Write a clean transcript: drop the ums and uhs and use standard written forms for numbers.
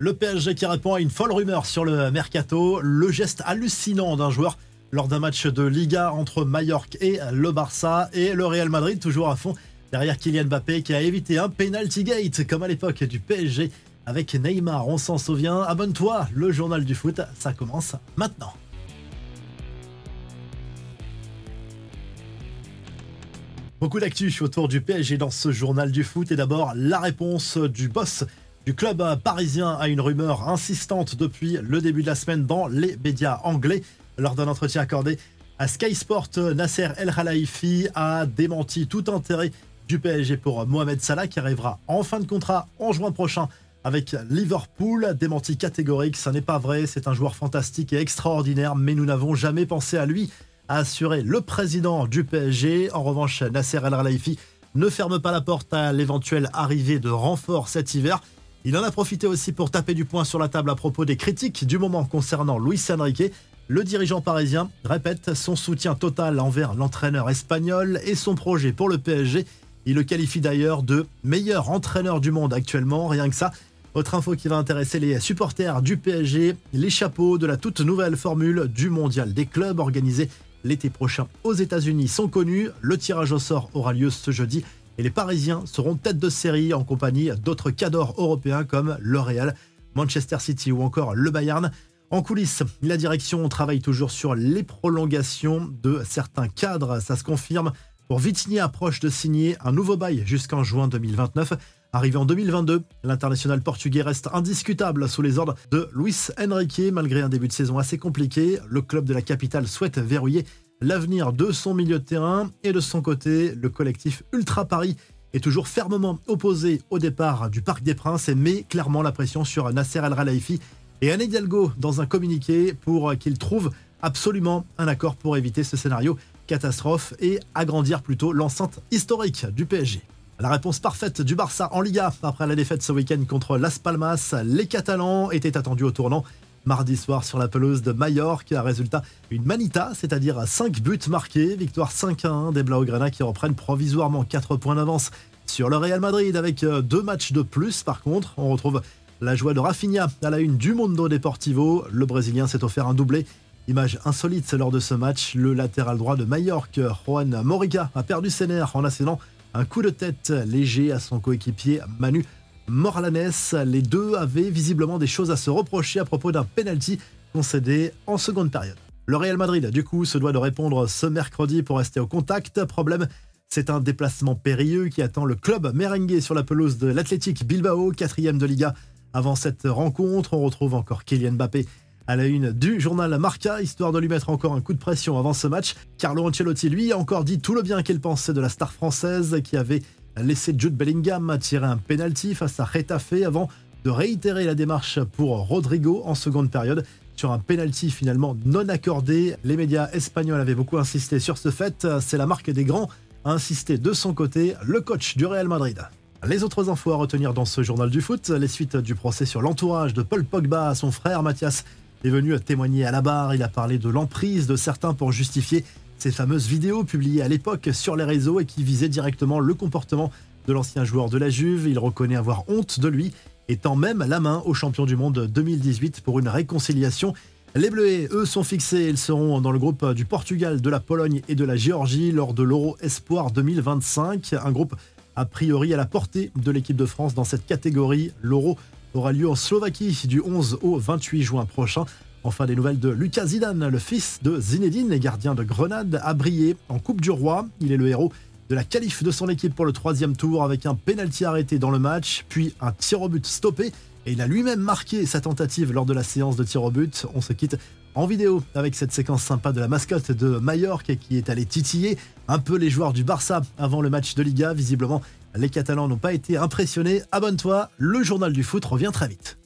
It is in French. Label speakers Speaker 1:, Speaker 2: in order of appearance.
Speaker 1: Le PSG qui répond à une folle rumeur sur le mercato, le geste hallucinant d'un joueur lors d'un match de Liga entre Majorque et le Barça, et le Real Madrid toujours à fond derrière Kylian Mbappé qui a évité un penalty gate comme à l'époque du PSG avec Neymar, on s'en souvient. Abonne-toi, le journal du foot, ça commence maintenant. Beaucoup d'actu autour du PSG dans ce journal du foot, et d'abord la réponse du boss du club parisien à une rumeur insistante depuis le début de la semaine dans les médias anglais. Lors d'un entretien accordé à Sky Sport, Nasser El Khelaifi a démenti tout intérêt du PSG pour Mohamed Salah qui arrivera en fin de contrat en juin prochain avec Liverpool. Démenti catégorique, ça n'est pas vrai, c'est un joueur fantastique et extraordinaire, mais nous n'avons jamais pensé à lui, a assuré le président du PSG. En revanche, Nasser El Khelaifi ne ferme pas la porte à l'éventuelle arrivée de renforts cet hiver. Il en a profité aussi pour taper du poing sur la table à propos des critiques du moment concernant Luis Enrique. Le dirigeant parisien répète son soutien total envers l'entraîneur espagnol et son projet pour le PSG. Il le qualifie d'ailleurs de meilleur entraîneur du monde actuellement, rien que ça. Autre info qui va intéresser les supporters du PSG, les chapeaux de la toute nouvelle formule du mondial des clubs organisé l'été prochain aux États-Unis sont connus. Le tirage au sort aura lieu ce jeudi et les Parisiens seront tête de série en compagnie d'autres cadors européens comme le Real, Manchester City ou encore le Bayern. En coulisses, la direction travaille toujours sur les prolongations de certains cadres, ça se confirme. Pour Vitinha, proche de signer un nouveau bail jusqu'en juin 2029. Arrivé en 2022, l'international portugais reste indiscutable sous les ordres de Luis Enrique. Malgré un début de saison assez compliqué, le club de la capitale souhaite verrouiller l'avenir de son milieu de terrain. Et de son côté, le collectif Ultra Paris est toujours fermement opposé au départ du Parc des Princes et met clairement la pression sur Nasser El Khelaifi et Anne Hidalgo dans un communiqué pour qu'ils trouvent absolument un accord pour éviter ce scénario catastrophe et agrandir plutôt l'enceinte historique du PSG. La réponse parfaite du Barça en Liga après la défaite ce week-end contre Las Palmas. Les Catalans étaient attendus au tournant mardi soir sur la pelouse de Majorque. Résultat, une manita, c'est-à-dire 5 buts marqués. Victoire 5-1 des Blaugrana qui reprennent provisoirement 4 points d'avance sur le Real Madrid avec 2 matchs de plus. Par contre, on retrouve la joie de Rafinha à la une du Mundo Deportivo. Le Brésilien s'est offert un doublé. Image insolite lors de ce match, le latéral droit de Majorque, Juan Morica, a perdu ses nerfs en assénant un coup de tête léger à son coéquipier Manu Morlanes. Les deux avaient visiblement des choses à se reprocher à propos d'un penalty concédé en seconde période. Le Real Madrid, du coup, se doit de répondre ce mercredi pour rester au contact. Problème, c'est un déplacement périlleux qui attend le club merengue sur la pelouse de l'Athletic Bilbao, 4e de Liga. Avant cette rencontre, on retrouve encore Kylian Mbappé à la une du journal Marca, histoire de lui mettre encore un coup de pression avant ce match. Carlo Ancelotti, lui, a encore dit tout le bien qu'il pensait de la star française qui avait laissé Jude Bellingham tirer un penalty face à Getafe avant de réitérer la démarche pour Rodrigo en seconde période sur un penalty finalement non accordé. Les médias espagnols avaient beaucoup insisté sur ce fait. C'est la marque des grands, a insisté de son côté le coach du Real Madrid. Les autres infos à retenir dans ce journal du foot, les suites du procès sur l'entourage de Paul Pogba à son frère Mathias est venu témoigner à la barre. Il a parlé de l'emprise de certains pour justifier ces fameuses vidéos publiées à l'époque sur les réseaux et qui visaient directement le comportement de l'ancien joueur de la Juve. Il reconnaît avoir honte de lui et tend même la main au champion du monde 2018 pour une réconciliation. Les Bleus, eux, sont fixés. Ils seront dans le groupe du Portugal, de la Pologne et de la Géorgie lors de l'Euro Espoir 2025. Un groupe a priori à la portée de l'équipe de France dans cette catégorie. L'Euro aura lieu en Slovaquie du 11 au 28 juin prochain. Enfin, des nouvelles de Lucas Zidane, le fils de Zinedine et gardien de Grenade, a brillé en Coupe du Roi. Il est le héros de la qualif de son équipe pour le 3e tour avec un pénalty arrêté dans le match, puis un tir au but stoppé. Et il a lui-même marqué sa tentative lors de la séance de tir au but. On se quitte en vidéo avec cette séquence sympa de la mascotte de Majorque qui est allée titiller un peu les joueurs du Barça avant le match de Liga. Visiblement, les Catalans n'ont pas été impressionnés. Abonne-toi, le journal du foot revient très vite.